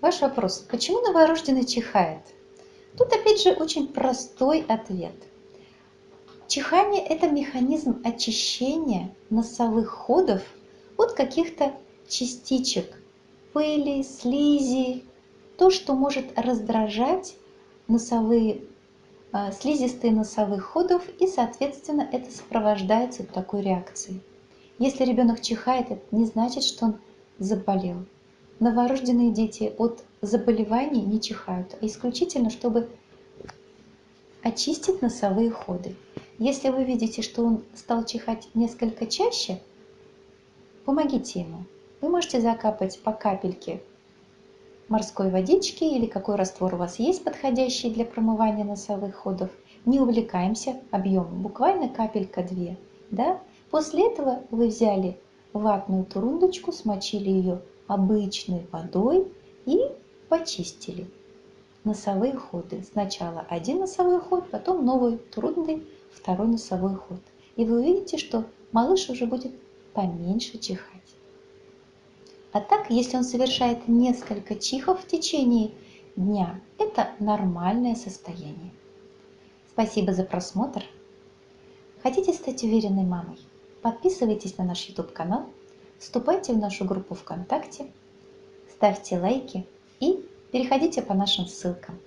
Ваш вопрос. Почему новорожденный чихает? Тут опять же очень простой ответ. Чихание – это механизм очищения носовых ходов от каких-то частичек, пыли, слизи, то, что может раздражать слизистые носовых ходов, и, соответственно, это сопровождается такой реакцией. Если ребенок чихает, это не значит, что он заболел. Новорожденные дети от заболеваний не чихают, а исключительно, чтобы очистить носовые ходы. Если вы видите, что он стал чихать несколько чаще, помогите ему. Вы можете закапать по капельке морской водички или какой раствор у вас есть подходящий для промывания носовых ходов. Не увлекаемся объемом, буквально капелька-две. Да? После этого вы взяли ватную турундочку, смочили ее обычной водой и почистили носовые ходы. Сначала один носовой ход, потом новый турундой второй носовой ход. И вы увидите, что малыш уже будет поменьше чихать. А так, если он совершает несколько чихов в течение дня, это нормальное состояние. Спасибо за просмотр. Хотите стать уверенной мамой? Подписывайтесь на наш YouTube канал, вступайте в нашу группу ВКонтакте, ставьте лайки и переходите по нашим ссылкам.